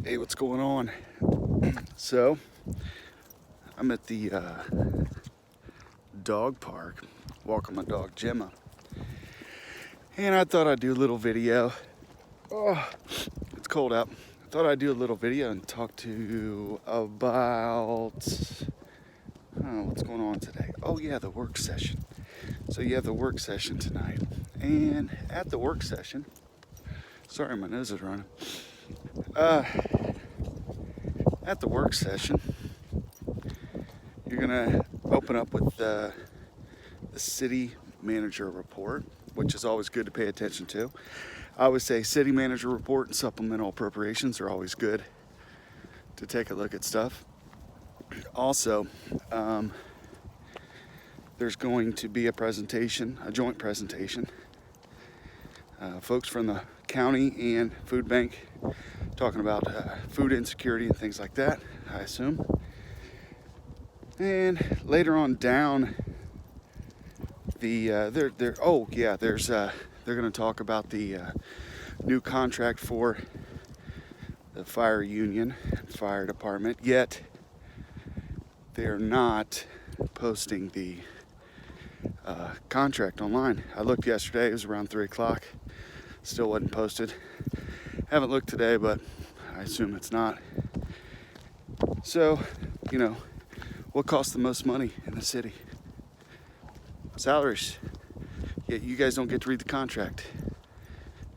Hey, what's going on? So, I'm at the dog park, walking my dog Gemma, and I thought I'd do a little video. Oh, it's cold out. I thought I'd do a little video and talk to you about what's going on today. Oh yeah, the work session. So you have the work session tonight, and at the work session, sorry, my nose is running. At the work session, you're gonna open up with the city manager report, which is always good to pay attention to. I would say city manager report and supplemental appropriations are always good to take a look at stuff. Also, there's going to be a presentation, a joint presentation. Folks from the county and food bank talking about food insecurity and things like that, I assume. And later on down, they're going to talk about the new contract for the fire union and fire department. Yet they're not posting the contract online. I looked yesterday; it was around 3 o'clock. Still wasn't posted. Haven't looked today, but I assume it's not. So, what costs the most money in the city? Salaries. Yet you guys don't get to read the contract.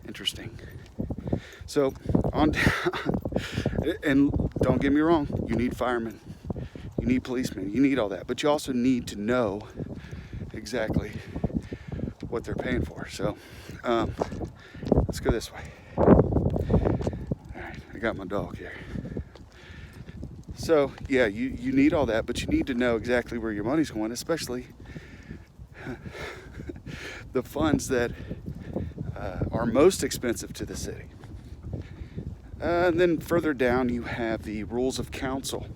Interesting. So, on down, and don't get me wrong, you need firemen, you need policemen, you need all that, but you also need to know exactly what they're paying for. So, let's go this way. All right, I got my dog here. So, yeah, you need all that, but you need to know exactly where your money's going, especially the funds that are most expensive to the city. And then further down, you have the rules of council,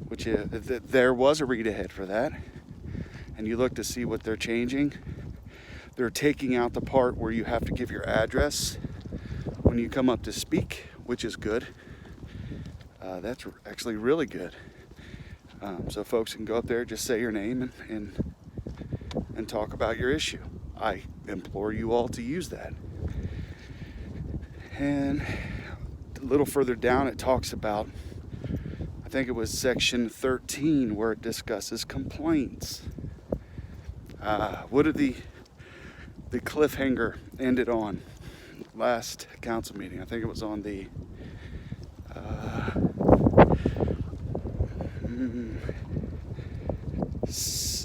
which there was a read ahead for that. And you look to see what they're changing. They're taking out the part where you have to give your address when you come up to speak, which is good. That's actually really good. So folks can go up there, just say your name and talk about your issue. I implore you all to use that. And a little further down, it talks about, I think it was section 13, where it discusses complaints. What did the cliffhanger ended on last council meeting? I think it was on the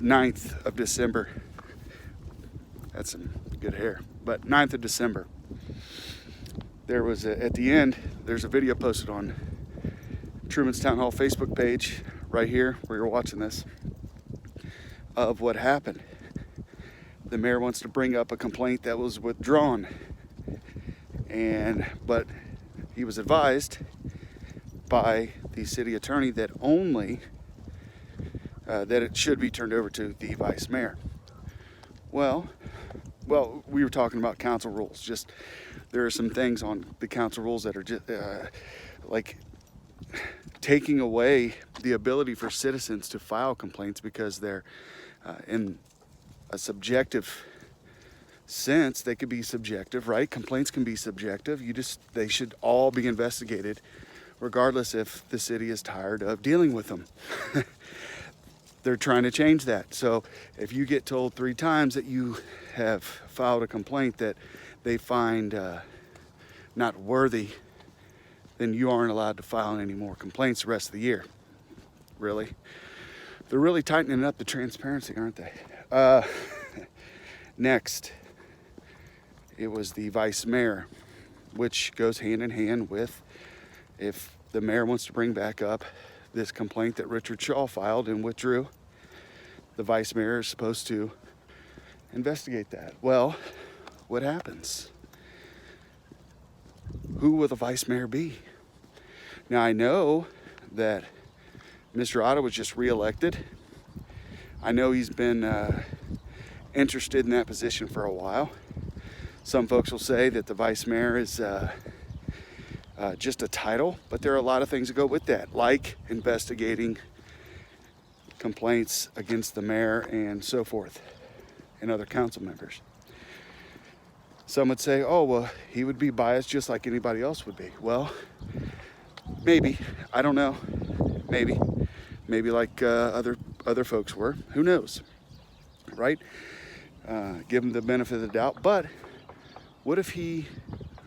9th of December. That's some good hair. But 9th of December. There was, at the end, there's a video posted on Truman's Town Hall Facebook page, right here where you're watching this, of what happened. The mayor wants to bring up a complaint that was withdrawn. But he was advised by the city attorney that that it should be turned over to the vice mayor. Well, we were talking about council rules. Just there are some things on the council rules that are just like taking away the ability for citizens to file complaints because they're in a subjective sense. They could be subjective, right? Complaints can be subjective. They should all be investigated, regardless if the city is tired of dealing with them. They're trying to change that. So if you get told 3 times that you have filed a complaint that they find not worthy, then you aren't allowed to file any more complaints the rest of the year. Really? They're really tightening up the transparency, aren't they? Next, it was the vice mayor, which goes hand in hand with if the mayor wants to bring back up this complaint that Richard Shaw filed and withdrew, the vice mayor is supposed to investigate that. Well, what happens? Who will the vice mayor be? Now, I know that Mr. Otto was just reelected. I know he's been interested in that position for a while. Some folks will say that the vice mayor is just a title, but there are a lot of things that go with that, like investigating complaints against the mayor and so forth, and other council members. Some would say, oh, well, he would be biased just like anybody else would be. Well, maybe. I don't know. Maybe. Maybe like other folks were. Who knows? Right? Give him the benefit of the doubt. But what if he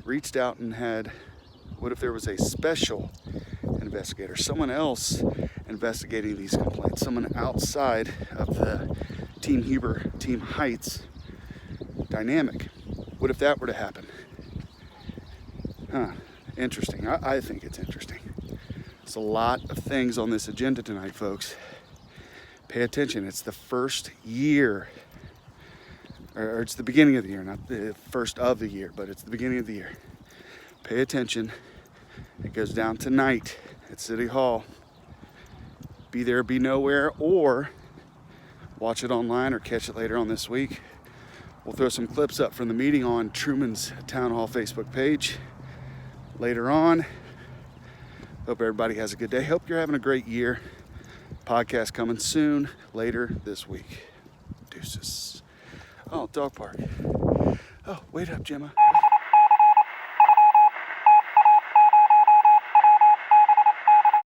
reached out and what if there was a special investigator, someone else investigating these complaints, someone outside of the Team Huber, Team Heights dynamic? What if that were to happen? Interesting. I think it's interesting. There's a lot of things on this agenda tonight, folks. Pay attention. It's the first year, or it's the beginning of the year, not the first of the year, but it's the beginning of the year. Pay attention. It goes down tonight at City Hall. Be there, be nowhere, or watch it online or catch it later on this week. We'll throw some clips up from the meeting on Truman's Town Hall Facebook page later on. Hope everybody has a good day. Hope you're having a great year. Podcast coming soon, later this week. Deuces. Oh, dog park. Oh, wait up, Gemma.